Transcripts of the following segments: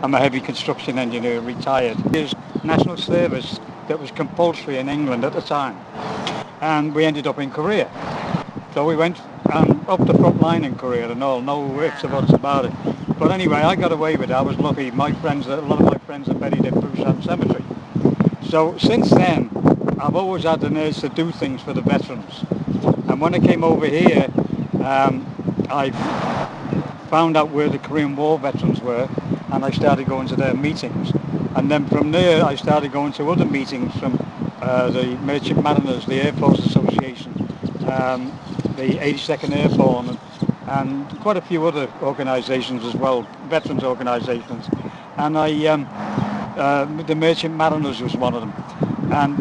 I'm a heavy construction engineer, retired. There's national service that was compulsory in England at the time, and we ended up in Korea. So we went up the front line in Korea and all, no ifs or buts about it. But anyway, I got away with it. I was lucky. My friends, a lot of my friends are buried in Busan Cemetery. So since then, I've always had the urge to do things for the veterans. And when I came over here, I found out where the Korean War veterans were, and I started going to their meetings. And then from there, I started going to other meetings from the Merchant Mariners, the Air Force Association, the 82nd Airborne, and quite a few other organisations as well, veterans organisations. And the Merchant Mariners was one of them. And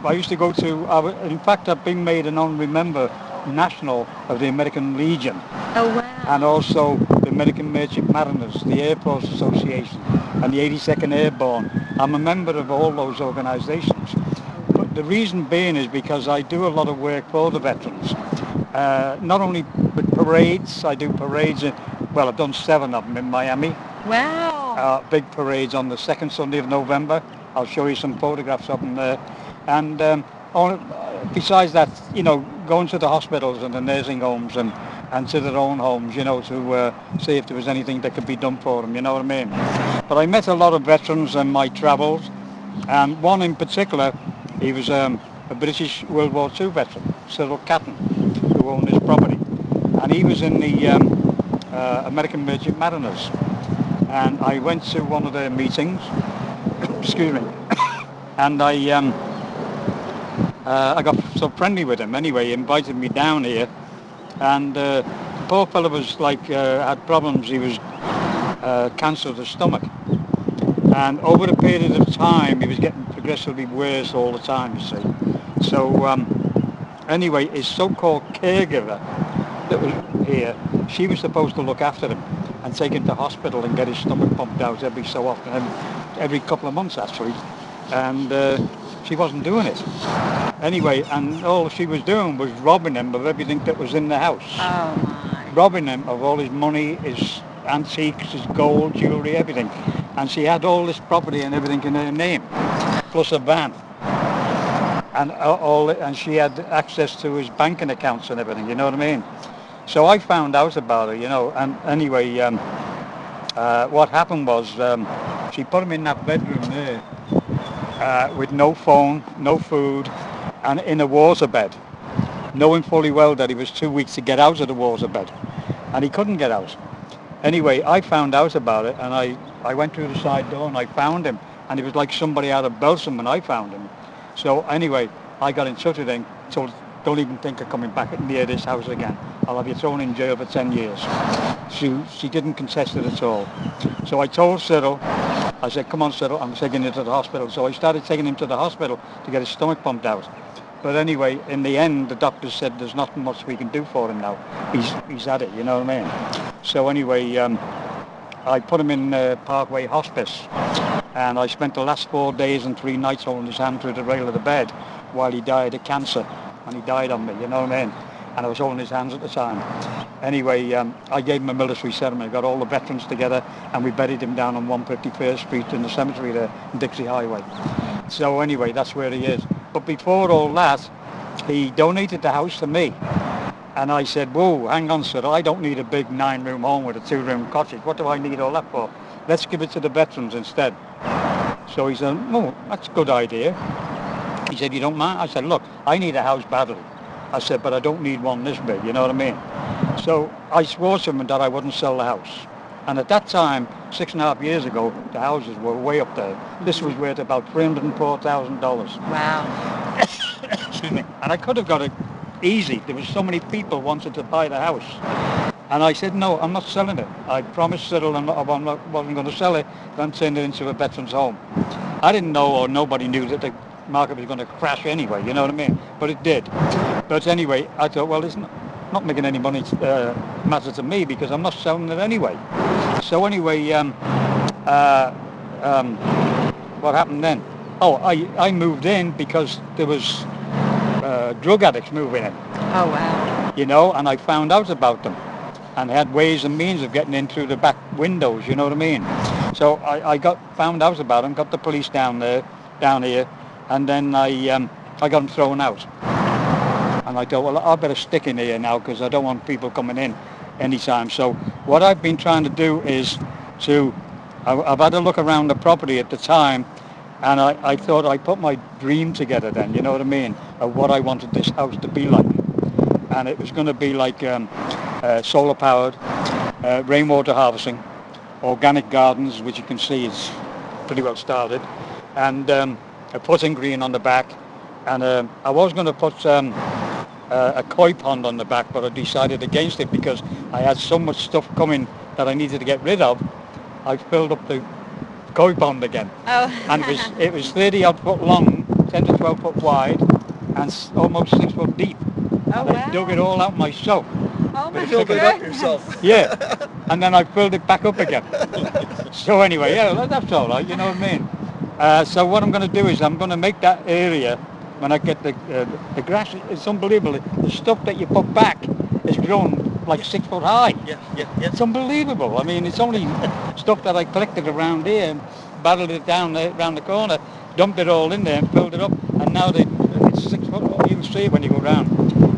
I used to go to, in fact, I've been made an honorary member national of the American Legion. Oh, And wow. also the American Merchant Mariners, the Air Force Association, and the 82nd Airborne. I'm a member of all those organisations. But the reason being is because I do a lot of work for the veterans. Not only with parades, I do parades, well, I've done 7 of them in Miami. Wow. Big parades on the second Sunday of November. I'll show you some photographs of them there. And besides that, going to the hospitals and the nursing homes and to their own homes, to see if there was anything that could be done for them, you know what I mean? But I met a lot of veterans in my travels, and one in particular, he was a British World War II veteran, Cyril Catton, who owned this property. And he was in the American Merchant Mariners. And I went to one of their meetings, excuse me, and I got so friendly with him. Anyway, he invited me down here, and the poor fellow was had problems. He was cancer of the stomach, and over a period of time, he was getting progressively worse all the time. You see, so anyway, his so-called caregiver that was here, she was supposed to look after him and take him to hospital and get his stomach pumped out every so often, every couple of months actually, and she wasn't doing it. Anyway, and all she was doing was robbing him of everything that was in the house. Oh, my. Robbing him of all his money, his antiques, his gold, jewellery, everything. And she had all this property and everything in her name, plus a van. And she had access to his banking accounts and everything, you know what I mean? So I found out about her, and anyway, what happened was she put him in that bedroom there with no phone, no food, and in a water bed, knowing fully well that he was too weak to get out of the water bed, and he couldn't get out. Anyway, I found out about it, and I went through the side door and I found him, and he was like somebody out of Belgium when I found him. So anyway, I got in touch with him, told don't even think of coming back near this house again. I'll have you thrown in jail for 10 years. She didn't contest it at all. So I told Cyril, I said, come on Cyril, I'm taking you to the hospital. So I started taking him to the hospital to get his stomach pumped out. But anyway, in the end, the doctor said there's nothing much we can do for him now. He's had it, you know what I mean? So anyway, I put him in Parkway Hospice, and I spent the last 4 days and 3 nights holding his hand through the rail of the bed while he died of cancer, and he died on me, you know what I mean? And I was holding his hands at the time. Anyway, I gave him a military ceremony. I got all the veterans together, and we buried him down on 151st Street in the cemetery there, in Dixie Highway. So anyway, that's where he is. But before all that, he donated the house to me. And I said, whoa, hang on, sir, I don't need a big 9-room home with a 2-room cottage. What do I need all that for? Let's give it to the veterans instead. So he said, oh, that's a good idea. He said, you don't mind? I said, look, I need a house badly. I said, but I don't need one this big, you know what I mean? So I swore to him that I wouldn't sell the house. And at that time, 6.5 years ago, the houses were way up there. This was worth about $304,000. Wow. Excuse me. And I could have got it easy. There was so many people wanted to buy the house. And I said, no, I'm not selling it. I promised Cyril I wasn't going to sell it, then turn it into a veteran's home. I didn't know, or nobody knew, that the market was going to crash anyway, you know what I mean? But it did. But anyway, I thought, well, it's not making any money matter to me because I'm not selling it anyway. So anyway, what happened then? Oh, I moved in because there was drug addicts moving in. Oh, wow. You know, and I found out about them and had ways and means of getting in through the back windows, you know what I mean? So I found out about them, got the police down here, and then I got them thrown out. And I thought, well, I better stick in here now because I don't want people coming in anytime. So what I've been trying to do is I've had a look around the property at the time, and I thought I put my dream together then, you know what I mean, of what I wanted this house to be like. And it was going to be like solar powered, rainwater harvesting, organic gardens, which you can see is pretty well started, and a putting green on the back. And I was going to put a koi pond on the back, but I decided against it because I had so much stuff coming that I needed to get rid of. I filled up the koi pond again. Oh. And it was 30 odd foot long, 10 to 12 foot wide, and almost 6 foot deep. Oh, And wow. I dug it all out myself. Oh, my Filled it up yourself. Yeah, and then I filled it back up again. So anyway, yeah, that's all right, you know what I mean? So what I'm going to do is I'm going to make that area, when I get the grass, it's unbelievable. The stuff that you put back is grown like 6 foot high. Yeah. It's unbelievable. I mean, it's only stuff that I collected around here and battled it down there, around the corner, dumped it all in there and filled it up, and now it's 6 foot. You'll see it when you go round.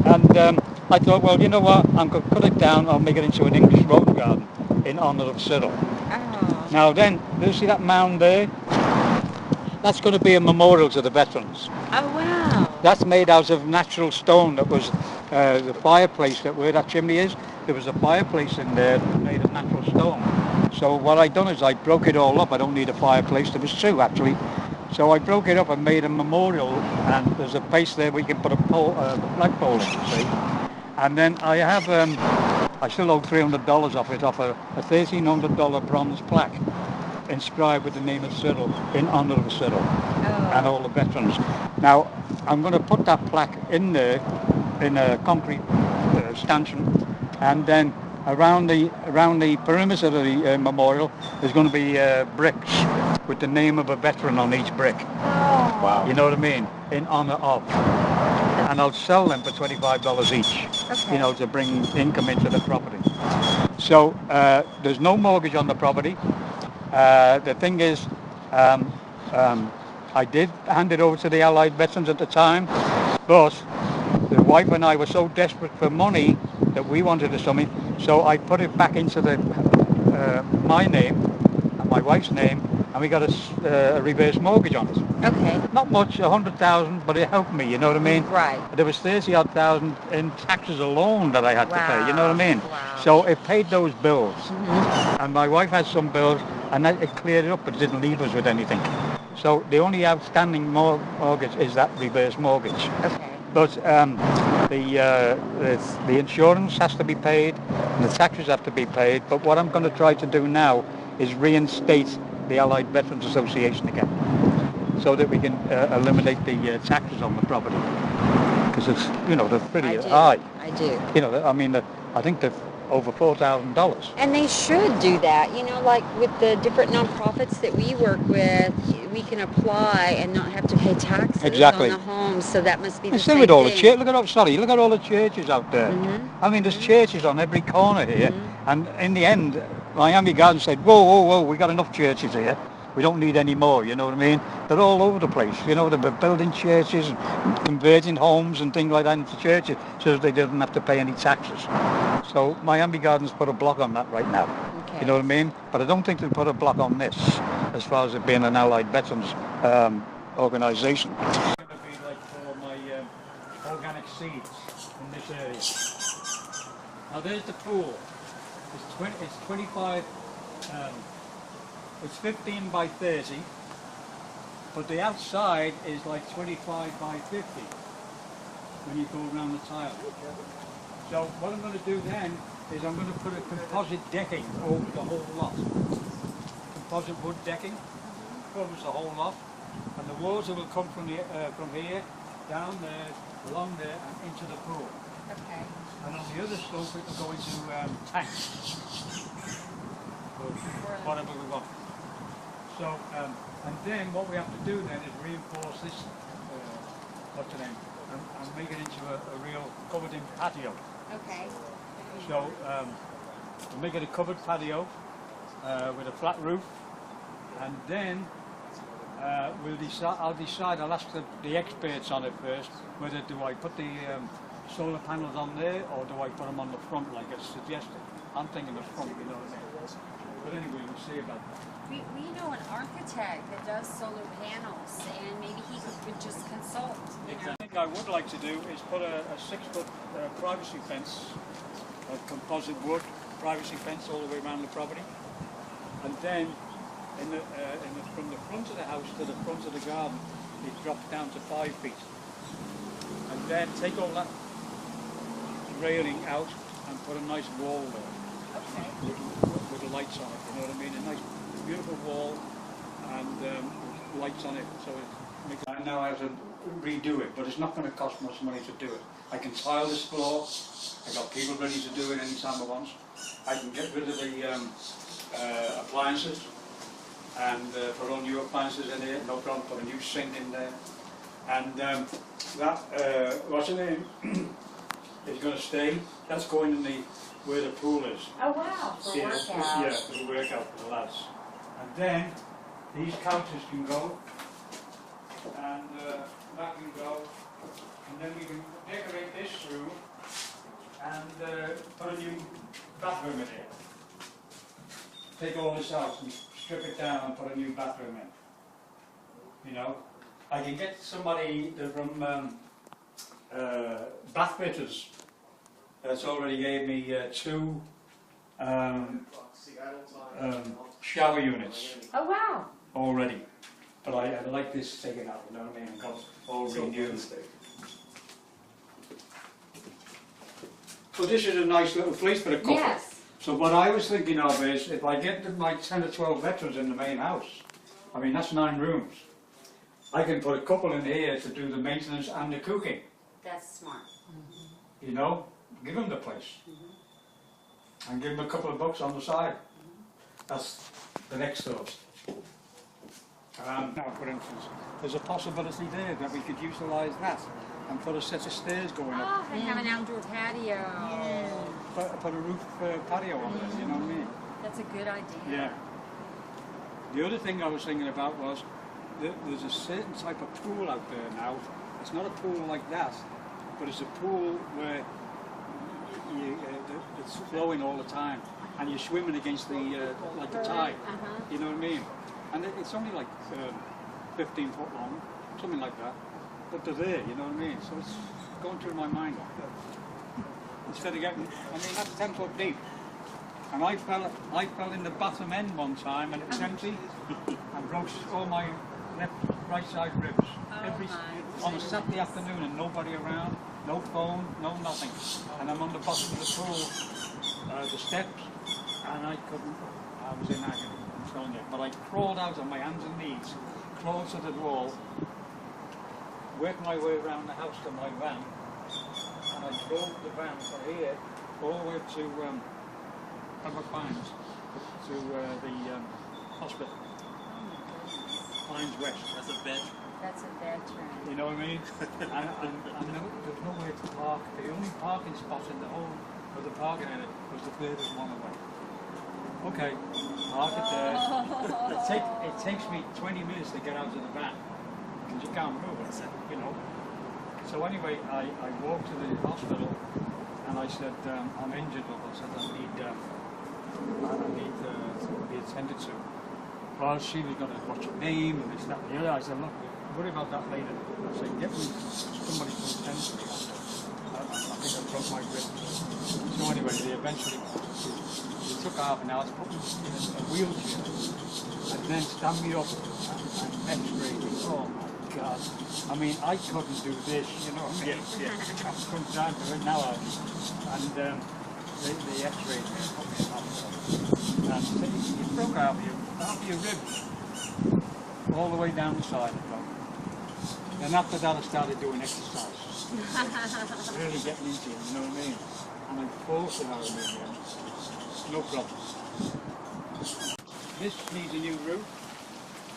And I thought, well, you know what? I'm going to cut it down. I'll make it into an English rose garden in honour of Cyril. Oh. Now then, do you see that mound there? That's going to be a memorial to the veterans. Oh, wow. That's made out of natural stone. That was the fireplace where that chimney is. There was a fireplace in there made of natural stone. So what I done is I broke it all up. I don't need a fireplace. There was two actually. So I broke it up and made a memorial. And there's a place there where you can put a flagpole in, you see. And then I have, I still owe $300 off it, off a $1,300 bronze plaque inscribed with the name of Cyril, in honour of Cyril and all the veterans. Now, I'm going to put that plaque in there in a concrete stanchion, and then around the perimeter of the memorial there's going to be bricks with the name of a veteran on each brick. Oh. Wow. You know what I mean? In honour of. And I'll sell them for $25 each, Okay. you know, to bring income into the property. So there's no mortgage on the property. The thing is, I did hand it over to the Allied veterans at the time, but the wife and I were so desperate for money that we wanted something, so I put it back into my name and my wife's name, and we got a reverse mortgage on it. Okay. Not much, 100,000, but it helped me, you know what I mean? Right. There was 30-odd thousand in taxes alone that I had to pay, you know what I mean? Wow. So it paid those bills. Mm-hmm. And my wife had some bills, and it cleared it up, but it didn't leave us with anything. So the only outstanding mortgage is that reverse mortgage. Okay. But the insurance has to be paid, and the taxes have to be paid. But what I'm going to try to do now is reinstate the Allied Veterans Association again, so that we can eliminate the taxes on the property, because it's, you know, they're pretty high. I do. You know, I mean, I think they're over $4,000. And they should do that. You know, like with the different nonprofits that we work with, we can apply and not have to pay taxes Exactly. on the homes. So that must be the And same so with all the thing. look at all the churches out there. Mm-hmm. I mean, there's churches on every corner here, and in the end, Miami Gardens said, whoa, we got enough churches here. We don't need any more, you know what I mean? They're all over the place, you know, they're building churches and converting homes and things like that into churches so that they didn't have to pay any taxes. So Miami Gardens put a block on that right now, Okay. you know what I mean? But I don't think they put a block on this, as far as it being an Allied Veterans organisation. It's going to be like for my organic seeds in this area. Now there's the pool. It's 25, it's 15 by 30, but the outside is like 25 by 50 when you go around the tile. So what I'm going to do then is I'm going to put a composite decking over the whole lot. Composite wood decking covers the whole lot, and the water will come from here, down there, along there, and into the pool. Okay. And on the other slope it will go into tanks, or whatever we want. So, and then what we have to do then is reinforce this, what's the name, and make it into a real covered-in patio. Okay. So, we'll make it a covered patio with a flat roof, and then I'll decide, I'll ask the experts on it first, whether do I put the solar panels on there or do I put them on the front like it's suggested. I'm thinking the front, you know what I mean? But anyway, we'll see about that. We know an architect that does solar panels, and maybe he could just consult. The thing I would like to do is put a 6-foot privacy fence, a composite wood privacy fence all the way around the property, and then from the front of the house to the front of the garden, it drops down to 5 feet, and then take all that railing out and put a nice wall there. Okay. With the lights on it, you know what I mean? A nice, beautiful wall and lights on it. So it makes. I now have to redo it, but it's not going to cost much money to do it. I can tile this floor. I got people ready to do it anytime I want. I can get rid of the appliances and put on new appliances in here. No problem. Put a new sink in there, and that what's in there is going to stay. That's going in the. Where the pool is. Oh wow, for workout. Yeah, for the workout for the lads. And then these couches can go, and that can go, and then we can decorate this room and put a new bathroom in here. Take all this out and strip it down and put a new bathroom in. You know, I can get somebody from bath fitters. That's already gave me 2 shower units. Oh wow! Already, but I like this taken out. You know what I mean? And got all renewed. So this is a nice little place for a couple. Yes. So what I was thinking of is, if I get my 10 or 12 veterans in the main house, I mean that's 9 rooms. I can put a couple in here to do the maintenance and the cooking. That's smart. You know. Give them the place, and give them a couple of bucks on the side. That's the next thought. Now, for instance, there's a possibility there that we could utilise that and put a set of stairs going up. Oh, and have an outdoor patio. Yeah. Put a roof patio on it, you know what I mean? That's a good idea. Yeah. The other thing I was thinking about was there's a certain type of pool out there now. It's not a pool like that, but it's a pool where it's flowing all the time, and you're swimming against the like the tide. You know what I mean? And it's only like 15 foot long, something like that. But they're there, you know what I mean? So it's going through my mind. Instead of getting, I mean that's 10 foot deep, and I fell in the bottom end one time, and it was empty, and broke all my right side ribs. On a Saturday afternoon, and nobody around. No phone, no nothing. And I'm on the bottom of the pool, the steps, and I was in agony, I'm telling you. But I crawled out on my hands and knees, crawled to the wall, worked my way around the house to my van, and I drove the van from here all the way to Pembroke Pines, to the hospital. Pines West. That's a bed. That's a veteran. You know what I mean? and there's nowhere to park. The only parking spot in the whole of the parking area was the furthest one away. Okay, park it there. It takes me 20 minutes to get out of the van because you can't move it, you know. So anyway, I walked to the hospital and I said, I'm injured. I said, I need to be attended to. Well, she was going to watch your name and this, that, and the other. I said, look, worry about that later. I said, get me somebody to attend to me. I think I broke my wrist. So anyway, they eventually took half an hour to put me in a wheelchair and then stand me up and x-ray me. Oh my God. I mean, I couldn't do this, you know what I mean? Yeah. I couldn't down to it now. And the x-ray me and put me in hospital. And you broke half your ribs all the way down the side of it. And after that I started doing exercise. Really getting into it, you know what I mean? And I'm forced it out of me again. No problem. This needs a new roof,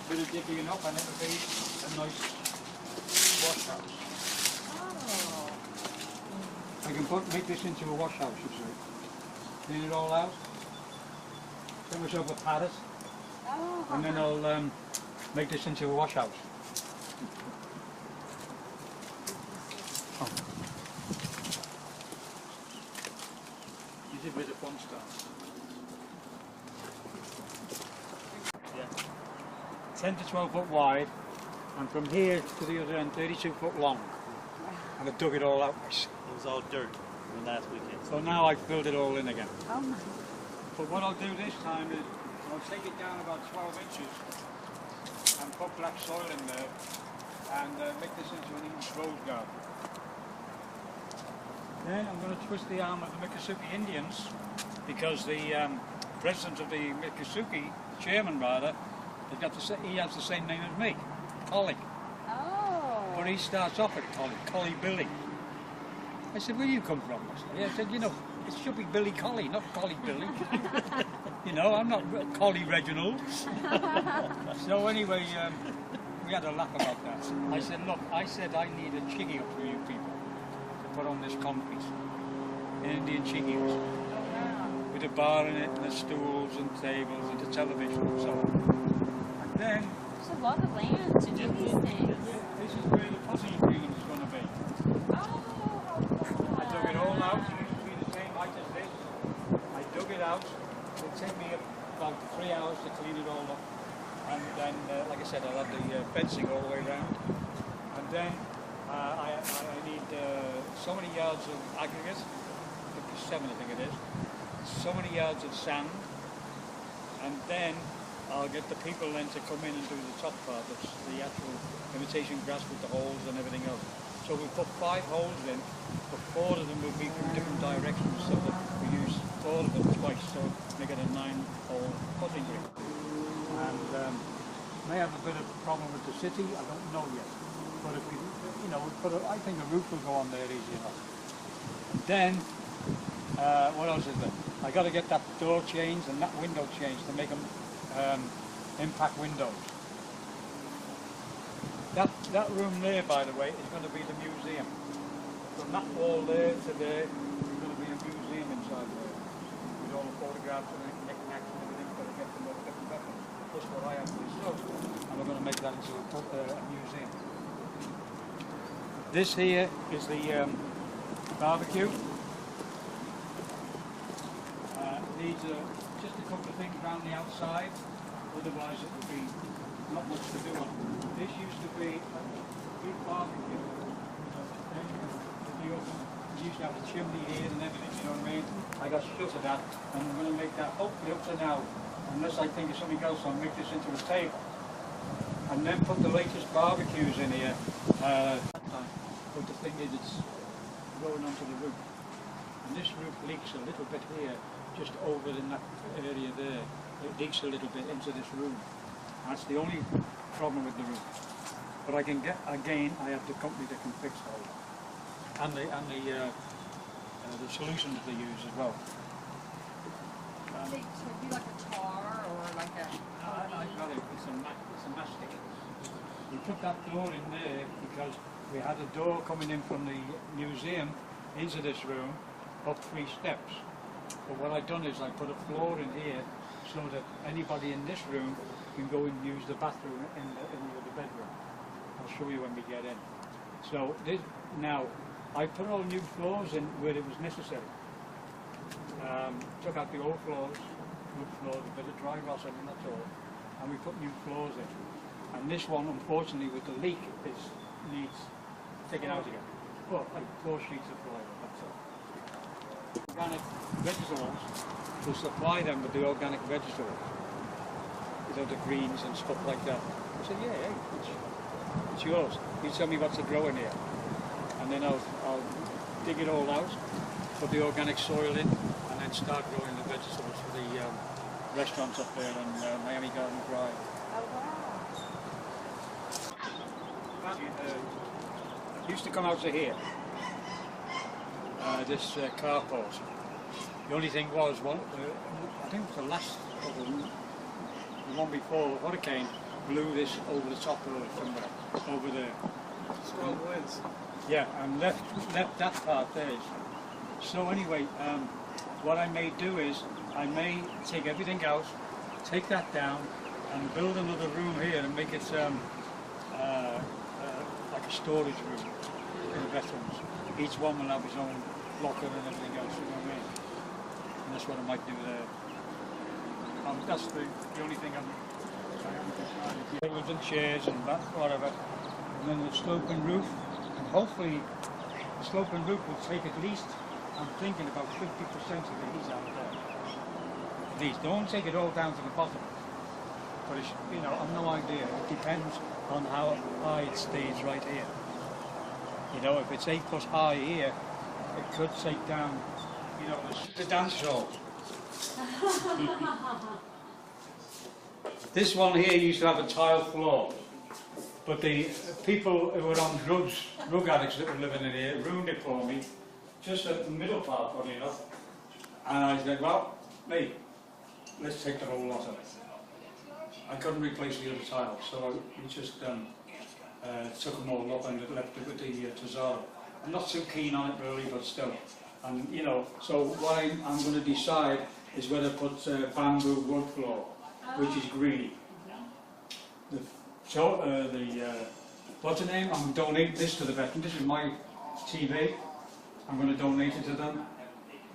bit of digging up, and it'll be a nice wash house. Oh. I can make this into a wash house, you see. Clean it all out. Get myself a paddock, Oh. and then I'll make this into a wash house. Oh. This is where the pond starts. Yeah. 10 to 12 foot wide, and from here to the other end 32 foot long. And I dug it all out. It was all dirt from last weekend. So now I've filled it all in again. Oh my. But what I'll do this time is I'll take it down about 12 inches and put black soil in there and make this into an English rose garden. Then I'm going to twist the arm of the Miccosukee Indians because the president of the Miccosukee, chairman rather, he has the same name as me, Colley. Oh. But he starts off at Colley Billy. I said, where do you come from? I said, you know, it should be Billy Colley, not Colley Billy. You know, I'm not Colley Reginald. So anyway, we had a laugh about that. I said, look, I need a chiggy up for you people to put on this concrete. An Indian chiggy. With a bar in it, and the stools and tables and the television and so on. And then... There's a lot of land to do these things. This is where the potting green is going to be. I dug it all out. It used to be the same height as this. I dug it out. It'll take me about 3 hours to clean it all up. And then, like I said, I'll have the fencing all the way around. And then I need so many yards of aggregate, 57 I think it is, so many yards of sand, and then I'll get the people then to come in and do the top part, that's the actual imitation grass with the holes and everything else. So we put 5 holes in, but 4 of them will be from different directions, so that we use 4 of them twice, so make it a 9-hole potting green. And may have a bit of a problem with the city, I don't know yet. But if we, you know, I think a roof will go on there easy enough. And then, what else is there? I got to get that door changed and that window changed to make them impact windows. That room there, by the way, is going to be the museum. From that wall there to there, there's going to be a museum inside there. With all the photographs and knickknacks and everything, got to get them all different weapons. That's what I have to show. And we're going to make that into a museum. This here is the barbecue. Needs just a couple of things around the outside, otherwise it would be not much to do on it. This used to be a big barbecue. We used to have a chimney here and everything, you know what I mean? I got shut of that, and I'm going to make that hopefully up to now, unless I think of something else, I'll make this into a table. And then put the latest barbecues in here. But the thing is, it's going onto the roof. And this roof leaks a little bit here, just over in that area there. It leaks a little bit into this room. That's the only problem with the roof. But I can get, again, I have the company that can fix all that. And the solutions they use as well. So it'd be like a tar or like a... I got it, it's a mastic. We put that door in there because we had a door coming in from the museum into this room, up 3 steps. But what I've done is I put a floor in here so that anybody in this room can go and use the bathroom in the bedroom. I'll show you when we get in. So this, now, I put all new floors in where it was necessary. Took out the old floors, wood floors, a bit of dry rot and that's all, and we put new floors in. And this one, unfortunately, with the leak, needs taken out again. Well, like 4 sheets of plywood, that's all. Organic vegetables, to supply them with the organic vegetables, you know, the greens and stuff like that. I said, yeah, it's yours. You tell me what to grow in here, and then I'll dig it all out, put the organic soil in, and then start growing the vegetables for the restaurants up there on Miami Garden Drive. Oh, wow. Used to come out to here, this carport. The only thing was, I think it was the last, or the one before, the hurricane blew this over the top of it somewhere, over there. Strong winds. Yeah, and left that part there. So anyway, what I may do is, I may take everything out, take that down, and build another room here and make it like a storage room in the bedrooms. Each one will have his own locker and everything else, you know what I mean? And that's what I might do there. That's the only thing I haven't decided. Tables and chairs and that, whatever. And then the sloping roof, and hopefully the sloping roof will take at least, I'm thinking about 50% of the heat out of there. At least, don't take it all down to the bottom. But it's, you know, I've no idea. It depends on how high it stays right here. You know, if it's 8 foot high here, it could take down, you know, the dance hall. This one here used to have a tile floor, but the people who were on drugs, drug addicts that were living in here, ruined it for me, just at the middle part, funny enough. And I said, well, mate, let's take the whole lot of it. I couldn't replace the other tiles, so we just took them all up and left it with the Tesoro. I'm not so keen on it really, but still. And you know, so what I'm going to decide is whether to put bamboo wood floor, which is green. What's the name? I'm going to donate this to the veterans. This is my TV. I'm going to donate it to them.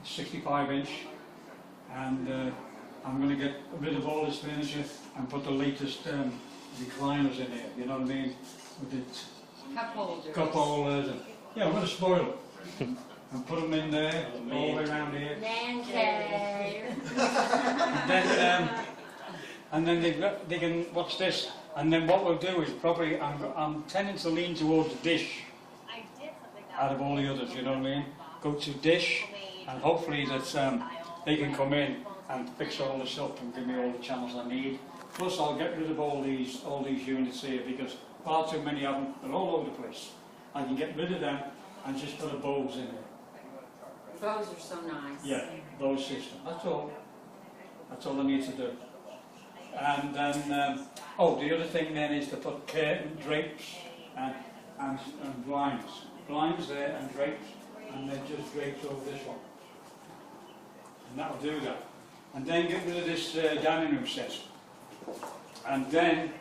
It's 65 inch. And I'm going to get rid of all this furniture and put the latest recliners in here, you know what I mean? With the cup holders. And, yeah, I'm going to spoil it. And put them in there, all the way around here. Man cave. And then they can watch this. And then what we'll do is probably, I'm tending to lean towards the dish out of all the others, you know what I mean? Go to dish, and hopefully that they can come in and fix all this up and give me all the channels I need. Plus I'll get rid of all these units here because far too many of them, they're all over the place. I can get rid of them and just put a Bose in there. Those are so nice. Yeah, Bose system. That's all. That's all I need to do. And then, oh, the other thing then is to put curtain drapes and blinds. Blinds there and drapes, and then just drapes over this one. And that'll do that. And then get rid of this dining room set. And then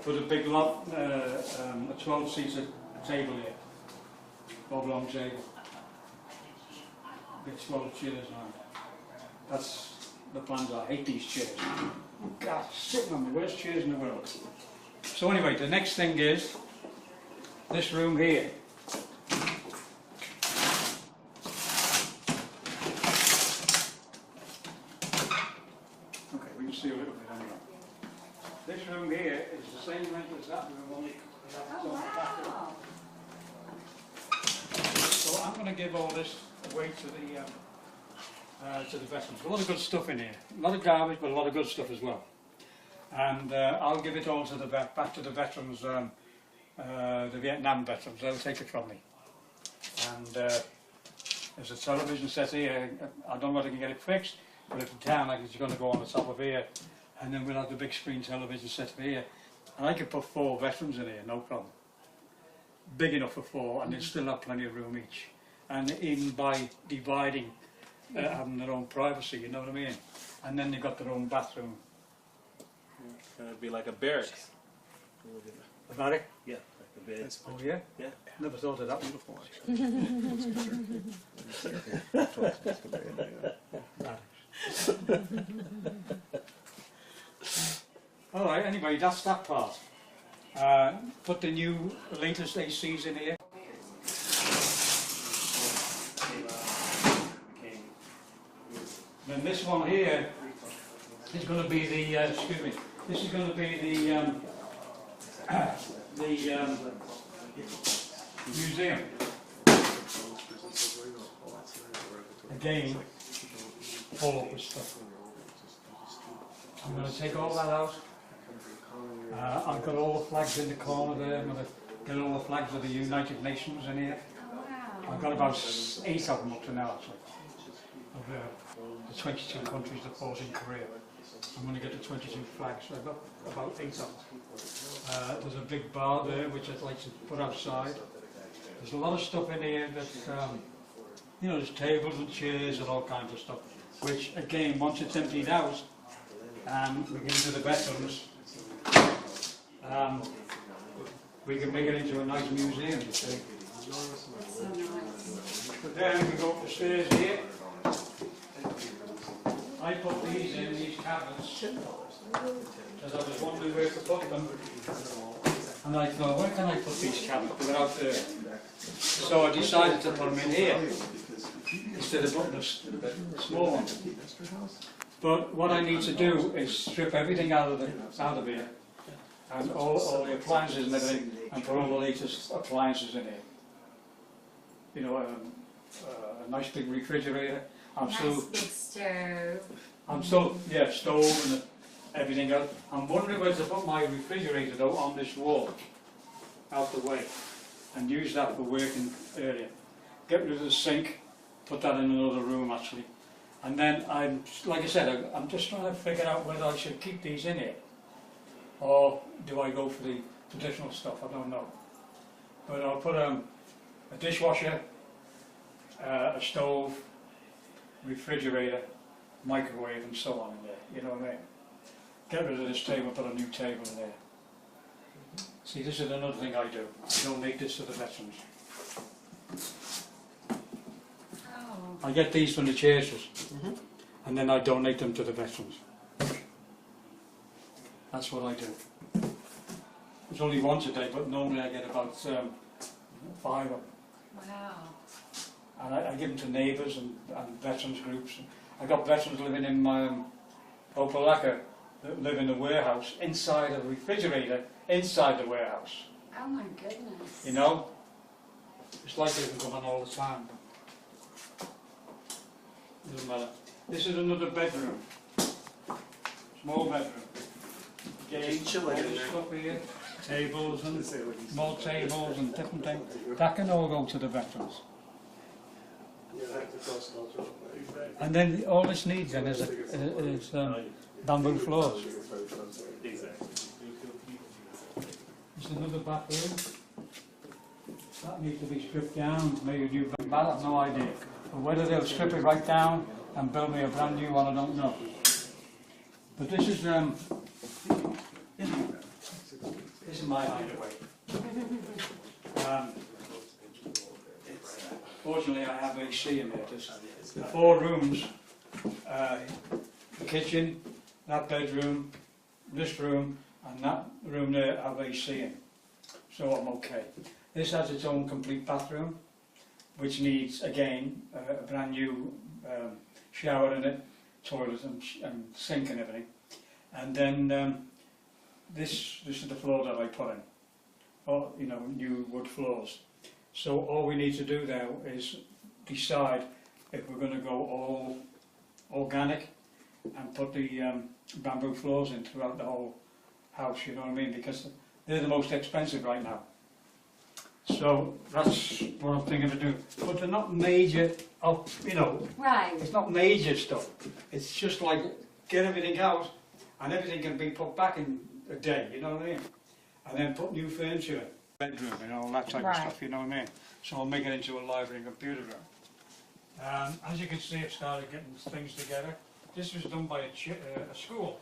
put a big lot, a 12-seater table here. Oblong table. Get 12 chairs now. That's the plans. I hate these chairs. God, sitting on the worst chairs in the world. So anyway, the next thing is this room here. Okay, we can see a little bit anyway. This room here is the same length as that room, only we have its own bathroom. So I'm going to give all this away to the veterans. A lot of good stuff in here. A lot of garbage, but a lot of good stuff as well. And I'll give it all to back to the veterans, the Vietnam veterans. They'll take it from me. And there's a television set here. I don't know whether I can get it fixed, but if I can, it's going to go on the top of here. And then we'll have the big screen television set here. And I could put 4 veterans in here, no problem. Big enough for 4, and they'll still have plenty of room each. And even by dividing, having their own privacy, you know what I mean? And then they've got their own bathroom. It'd be like a barracks. A barrack? Yeah, like a bed. Oh yeah? Yeah. Never thought of that before, Alright, anyway, that's that part. Put the new, latest ACs in here. Then this one here is going to be the, excuse me, this is going to be the museum. Again, full up with stuff. I'm going to take all that out. I've got all the flags in the corner there. I'm going to get all the flags of the United Nations in here. I've got about 8 of them up to now, actually. Of the 22 countries that falls in Korea. I'm going to get the 22 flags. So I've got about 8 of them. There's a big bar there which I'd like to put outside. There's a lot of stuff in here that, you know, there's tables and chairs and all kinds of stuff. Which, again, once it's emptied out, and we give it to the veterans, we can make it into a nice museum, you see. So nice. But then we go up the stairs here. I put these in these cabinets because I was wondering where to put them. And I thought, where can I put these cabinets without so I decided to put them in here instead of putting the small one. But what I need to do is strip everything out of here, and all the appliances and everything, and put all the latest appliances in here. You know, a nice big refrigerator. Stove and everything else. I'm wondering where to put my refrigerator though on this wall, out the way, and use that for working area. Get rid of the sink, put that in another room actually. And then like I said, I'm just trying to figure out whether I should keep these in here, or do I go for the traditional stuff, I don't know. But I'll put a dishwasher, a stove, refrigerator, microwave and so on in there, you know what I mean? Get rid of this table, put a new table in there. See, this is another thing I do. I donate this to the veterans. Oh. I get these from the churches, and then I donate them to the veterans. That's what I do. It's only once a day, but normally I get about 5 of them. Wow. And I give them to neighbours and veterans groups. I got veterans living in my Opalaka that live in the warehouse, inside a refrigerator, inside the warehouse. Oh my goodness. You know? It's like they can come on all the time. Doesn't matter. This is another bedroom. Small bedroom. Again, all this stuff here. Tables and more tables and different things. That can all go to the veterans. And then all this needs then is bamboo floors. There's another bathroom. That needs to be stripped down, maybe a new bath, I have no idea. But whether they'll strip it right down and build me a brand new one, I don't know. But this is my hideaway. Fortunately, I have AC in there. There's the 4 rooms, the kitchen, that bedroom, this room, and that room there have AC in. So I'm okay. This has its own complete bathroom, which needs, again, a brand new shower in it, toilet and sink and everything. And then this is the floor that I put in. Oh, you know, new wood floors. So all we need to do now is decide if we're going to go all organic and put the bamboo floors in throughout the whole house, you know what I mean? Because they're the most expensive right now. So that's what I'm thinking to do. But they're not major, you know, Right. it's not major stuff. It's just like get everything out and everything can be put back in a day, you know what I mean? And then put new furniture in. Bedroom and all that type of stuff, you know what I mean? So I'll make it into a library and computer room. As you can see, I've started getting things together. This was done by a school.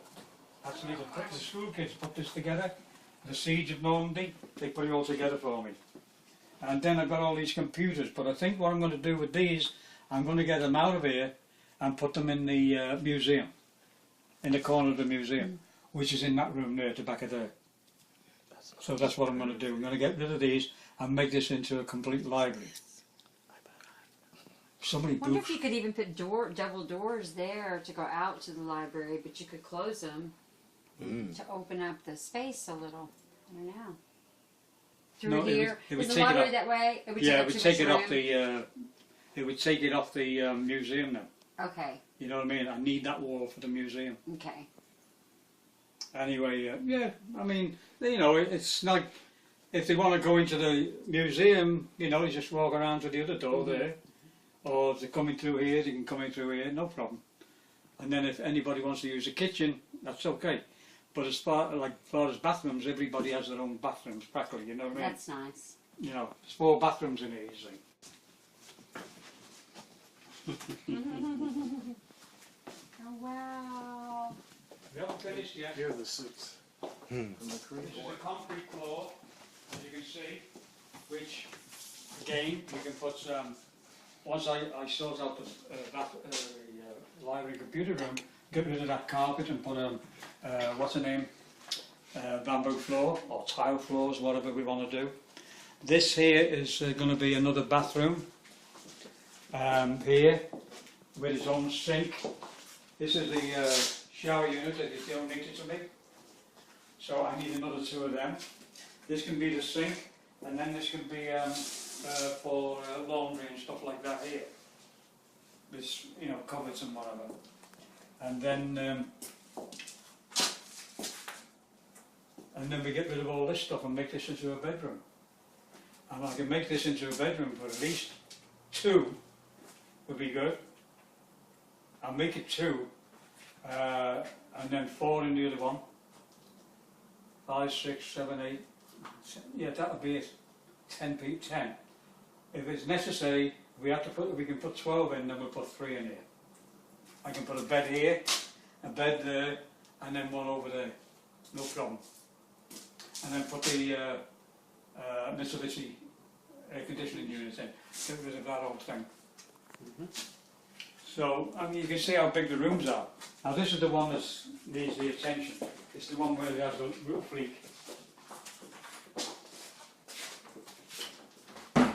Actually, the school kids put this together. The Siege of Normandy, they put it all together for me. And then I've got all these computers, but I think what I'm going to do with these, I'm going to get them out of here and put them in the museum, in the corner of the museum, which is in that room there, at the back of there. So that's what I'm going to do. I'm going to get rid of these and make this into a complete library. So many I wonder books. if you could even put double doors there to go out to the library, but you could close them to open up the space a little. I don't know. Through No, here, it would is the take it library off- that way? It would Yeah, it take would up take too it much off room? it would take it off the museum now. Okay. You know what I mean? I need that wall for the museum. Okay. Anyway, yeah, I mean, you know, it's like, if they want to go into the museum, you know, you just walk around to the other door there, or if they're coming through here, they can come in through here, no problem. And then if anybody wants to use the kitchen, that's okay. But as far as bathrooms, everybody has their own bathrooms, practically, you know what I mean? That's nice. You know, there's 4 bathrooms in here, you see. Oh, wow. We haven't finished yet. Here are the 6. From the This is a concrete floor, as you can see, which again you can put. Once I sort out the library computer room, get rid of that carpet and put what's the name, bamboo floor or tile floors, whatever we want to do. This here is going to be another bathroom here with its own sink. This is the shower unit that is donated to me. So I need another 2 of them. This can be the sink, and then this can be for laundry and stuff like that here. This, you know, cupboards and whatever. And then we get rid of all this stuff and make this into a bedroom. And I can make this into a bedroom for at least 2 would be good. I'll make it 2, and then 4 in the other one. 5, 6, 7, 8. Yeah, that would be it. 10 feet, 10. If it's necessary, we can put 12 in, then we'll put 3 in here. I can put a bed here, a bed there, and then 1 over there. No problem. And then put the Mitsubishi air conditioning units in. Get rid of that whole thing. So, I mean, you can see how big the rooms are. Now this is the one that needs the attention. It's the one where it has the roof leak. Oh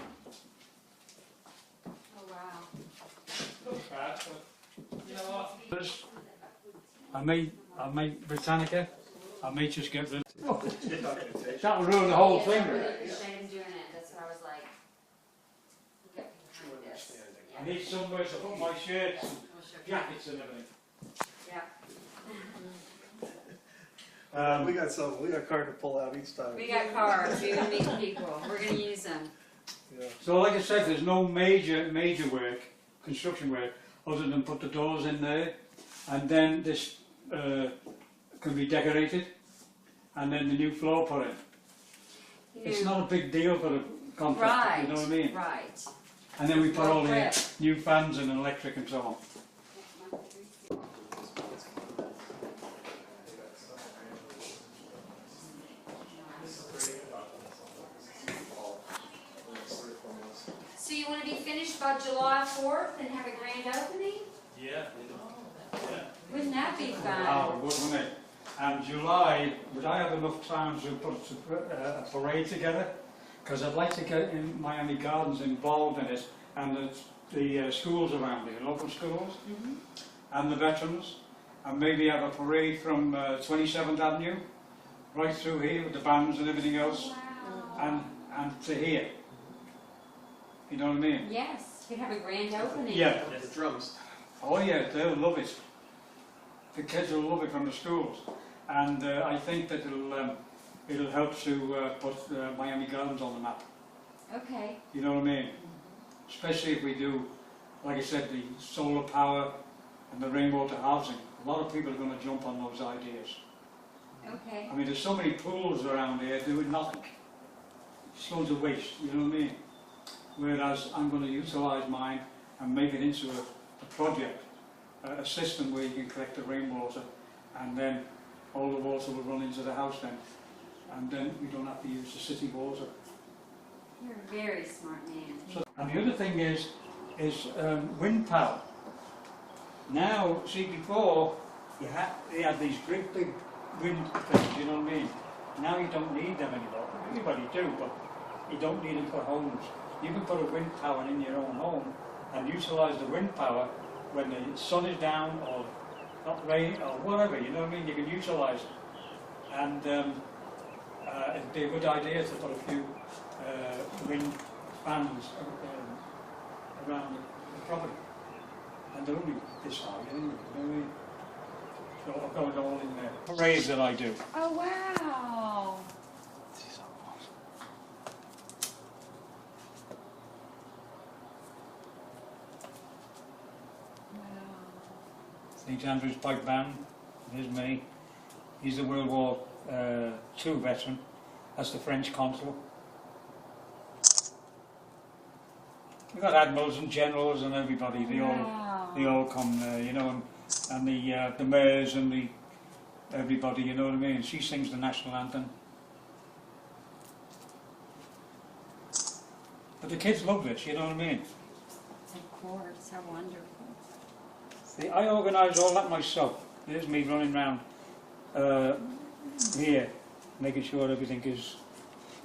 wow. Not bad, but you know what? I made Britannica. I may just get rid of it. That will ruin the whole thing. Really ashamed doing it. That's what I was like. Get behind this. I need somewhere to put my shirts and jackets and everything. Yeah. We got a card to pull out each time. We got cars. We're gonna meet people. We're gonna use them. Yeah. So like I said, there's no major work, construction work, other than put the doors in there, and then this can be decorated, and then the new floor put in. It's not a big deal for the contractor, Right. you know what I mean? Right. And then we put all the Grip. new fans and electric and so on. So you want to be finished by July 4th and have a grand opening? Yeah. Wouldn't that be fun? Oh, wouldn't it? And July, would I have enough time to put a parade together? Because I'd like to get in Miami Gardens involved in it, and the schools around here, local schools, and the veterans, and maybe have a parade from 27th Avenue, right through here with the bands and everything else, Wow. and to here. You know what I mean? Yes, you could have a grand opening. Yeah. The drums. Oh yeah, they'll love it. The kids will love it from the schools, and I think that it'll help to put Miami Gardens on the map. Okay. You know what I mean? Especially if we do, like I said, the solar power and the rainwater housing. A lot of people are going to jump on those ideas. Okay. I mean, there's so many pools around here doing nothing. It's loads of waste. You know what I mean? Whereas I'm going to utilise mine and make it into a project, a system where you can collect the rainwater, and then all the water will run into the house then, and then we don't have to use the city water. You're a very smart man. So, and the other thing is wind power. Now, see, before you had these great big wind things, you know what I mean? Now you don't need them anymore. Everybody do, but you don't need them for homes. You can put a wind tower in your own home and utilise the wind power when the sun is down or not rain or whatever, you know what I mean? You can utilise it. And it'd be a good idea to put a few wind fans around the property. And they're only this high, you know what I mean? So I've got it all in there. Parades that I do. Oh wow. St Andrew's Pipe Band, there's me. He's a World War II veteran. That's the French consul. We've got admirals and generals and everybody. They all come, you know, and the mayors and the everybody, you know what I mean? She sings the national anthem. But the kids love this, you know what I mean? Of course, how wonderful. See, I organise all that myself. There's me running around here, making sure everything is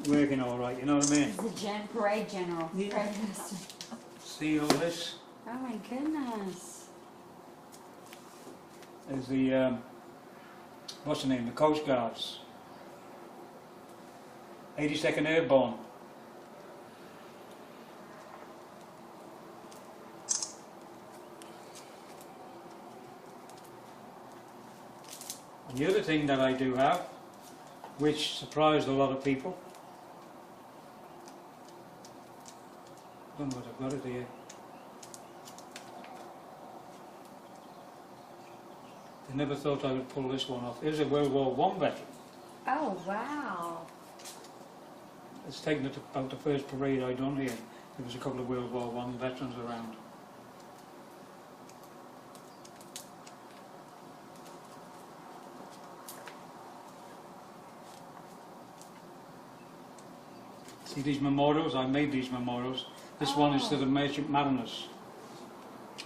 working all right, you know what I mean? He's the parade general. Yeah. Parade master. See all this? Oh my goodness. There's the, what's the name, the Coast Guards. 82nd Airborne. And the other thing that I do have, which surprised a lot of people, I don't know what I've got it here. I never thought I would pull this one off. Here's a World War I veteran. Oh wow. It's taken it about the first parade I done here. There was a couple of World War I veterans around. See these memorials? I made these memorials. This one is to the Merchant Mariners.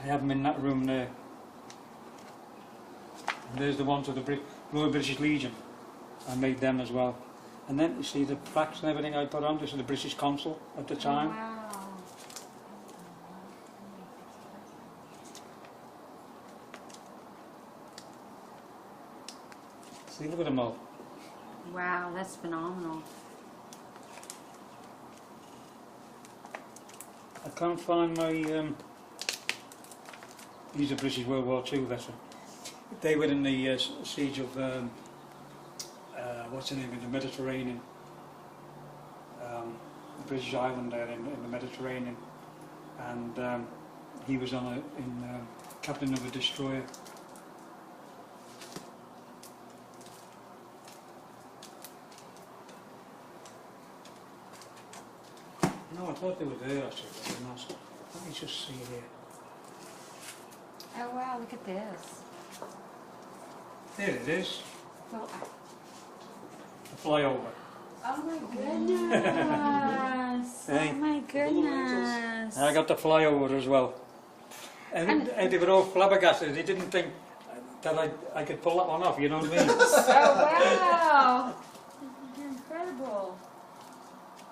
I have them in that room there. And there's the one to the Royal British Legion. I made them as well. And then you see the plaques and everything I put on. This is the British consul at the time. Oh, wow. See, look at them all. Wow, that's phenomenal. I can't find my. These are British World War II veterans. They were in the siege of what's the name, in the Mediterranean, the British island there in the Mediterranean, and he was on captain of a destroyer. No, I thought they were there actually, but they're not. Let me just see here. Oh wow, look at this. There it is, Well, the flyover. oh my goodness. Hey. Oh my goodness. And I got the flyover as well. And they were all flabbergasted. They didn't think that I could pull that one off, you know what I mean? Oh wow. Incredible.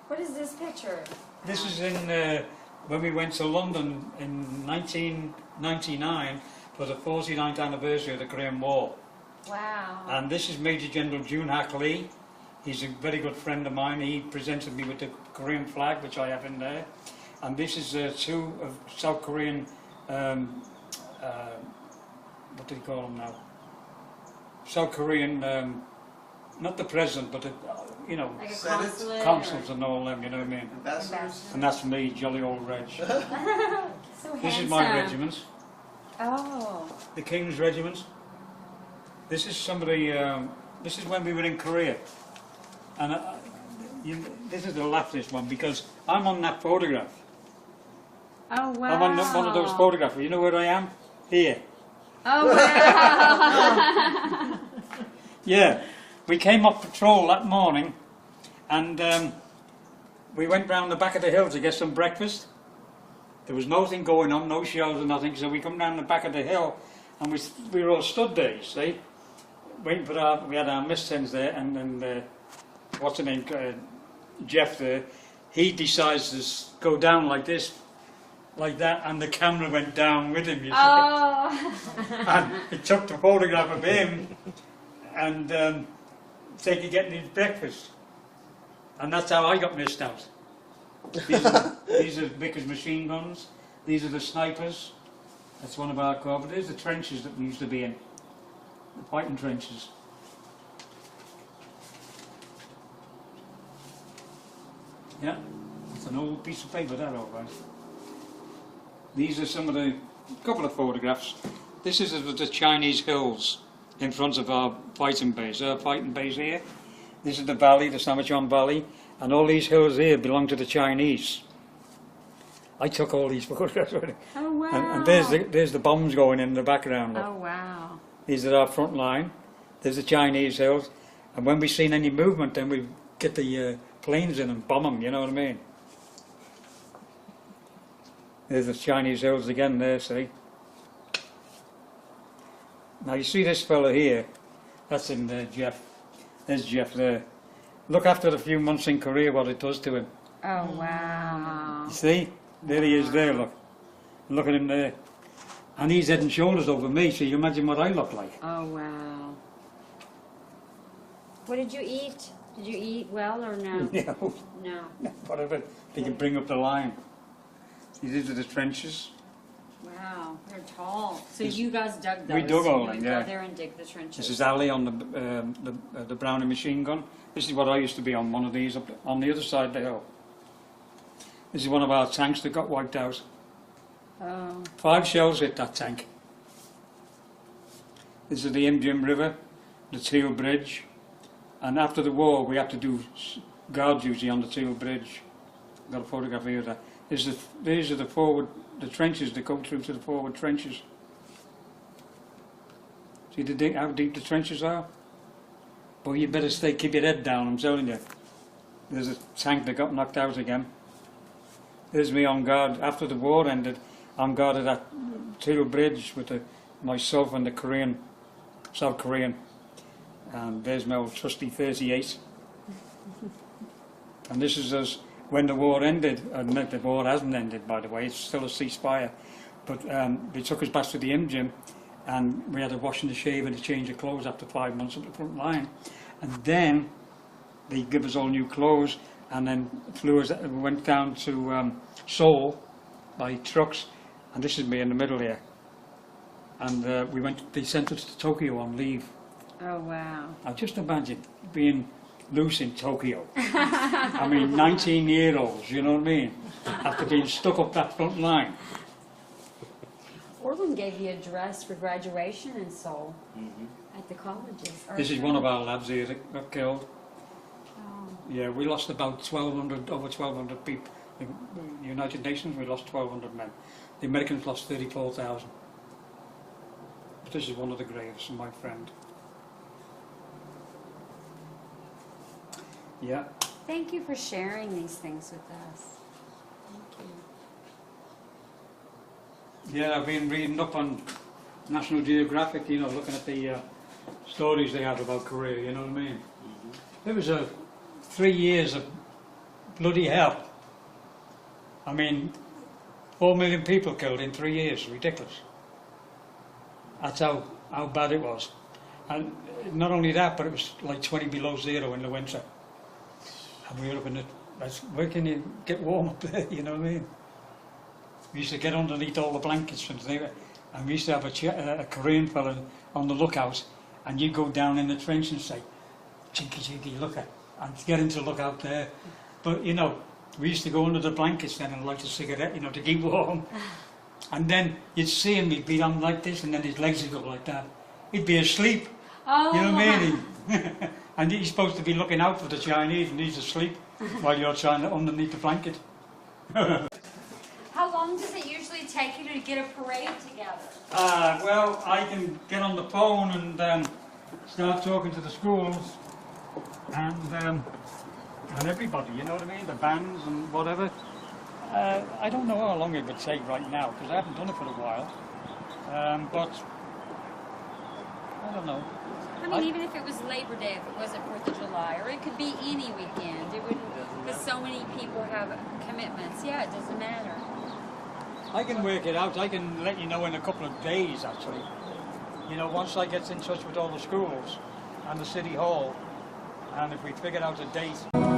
What is this picture? This is in when we went to London in 1999 for the 49th anniversary of the Korean War. Wow. And this is Major General Lee. He's a very good friend of mine. He presented me with the Korean flag, which I have in there. And this is two of South Korean, what do you call them now? South Korean, not the president, but the, you know, Like a Senate? consulate? consuls and all them, you know what I mean? Ambassadors? And that's me, jolly old Reg. So This is my handsome. regiment, Oh. the King's Regiment. This is somebody, this is when we were in Korea. And this is the laughest one because I'm on that photograph. Oh wow. I'm on one of those photographs. You know where I am? Here. Oh wow. Yeah. We came off patrol that morning and we went round the back of the hill to get some breakfast. There was nothing going on, no shells or nothing, so we come down the back of the hill and we were all stood there, you see, waiting for we had our mist tents there, and what's the name, Jeff there, he decides to go down like this, like that, and the camera went down with him, you see. Oh. And he took the photograph of him and taking getting his breakfast. And that's how I got missed out. These are Vickers machine guns. These are the snipers. That's one of our corps. But there's the trenches that we used to be in. The fighting trenches. Yeah, it's an old piece of paper, that all right. These are some of the couple of photographs. This is of the Chinese hills in front of our fighting base. Our fighting base here. This is the valley, the Samachon Valley, and all these hills here belong to the Chinese. I took all these photographs with it. Oh wow. And there's the bombs going in the background. Oh wow. These are our front line. There's the Chinese hills, and when we've seen any movement, then we get the planes in and bomb them. You know what I mean? There's the Chinese hills again there. See. Now you see this fella here. That's in there, Jeff. There's Jeff there. Look after a few months in Korea what it does to him. Oh, wow. You see? There he is there, look. Look at him there. And he's head and shoulders over me, so you imagine what I look like. Oh, wow. What did you eat? Did you eat well or no? No, No. whatever. They can bring up the line. See, these are the trenches. Wow, they're tall. So This- you guys dug those? we dug all You them, would yeah. go there and dig the trenches. This is Ali on the Browning machine gun. This is what I used to be on, one of these up on the other side of the hill. This is one of our tanks that got wiped out. Oh. 5 shells hit that tank. This is the Imjim River, the Teal Bridge, and after the war we had to do guard duty on the Teal Bridge. Got a photograph here of that. These are the trenches that go through to the forward trenches. See how deep the trenches are? But you better keep your head down, I'm telling you. There's a tank that got knocked out again. There's me on guard after the war ended, on guard at that Teal Bridge with myself and the South Korean. And there's my old trusty 38. And this is us when the war ended. The war hasn't ended, by the way, it's still a ceasefire. But they took us back to the Imjim, and we had a wash and a shave and a change of clothes after 5 months at the front line. And then they give us all new clothes, and then flew us. We went down to Seoul by trucks, and this is me in the middle here. And they sent us to Tokyo on leave. Oh, wow. Now just imagine being loose in Tokyo. I mean, 19-year-olds, you know what I mean? After being stuck up that front line. Orland gave you a dress for graduation in Seoul at the colleges. This is one of our lads here that got killed. Oh. Yeah, we lost about over 1,200 people. The United Nations, we lost 1,200 men. The Americans lost 34,000. But this is one of the graves of my friend. Yeah. Thank you for sharing these things with us. Thank you. Yeah, I've been reading up on National Geographic, you know, looking at the stories they have about Korea, you know what I mean? It was 3 years of bloody hell. I mean, 4 million people killed in 3 years, ridiculous. That's how bad it was. And not only that, but it was like 20 below zero in the winter. And we were up in where can you get warm up there, you know what I mean? We used to get underneath all the blankets and we used to have a Korean fella on the lookout, and you'd go down in the trench and say, "Chinky, chinky, look at," and get him to look out there. But you know, we used to go under the blankets then and light a cigarette, you know, to keep warm. And then you'd see him, he'd be on like this, and then his legs would go like that. He'd be asleep. Oh. You know what I mean? And he's supposed to be looking out for the Chinese, and he's asleep while you're trying to underneath the blanket. How long does it usually take you to get a parade together? Well, I can get on the phone and start talking to the schools and everybody, you know what I mean? The bands and whatever. I don't know how long it would take right now, because I haven't done it for a while. But I don't know. I mean, even if it was Labor Day, if it wasn't 4th of July, or it could be any weekend, it wouldn't, because so many people have commitments. Yeah, it doesn't matter. I can work it out. I can let you know in a couple of days, actually. You know, once I get in touch with all the schools and the City Hall, and if we figure out a date.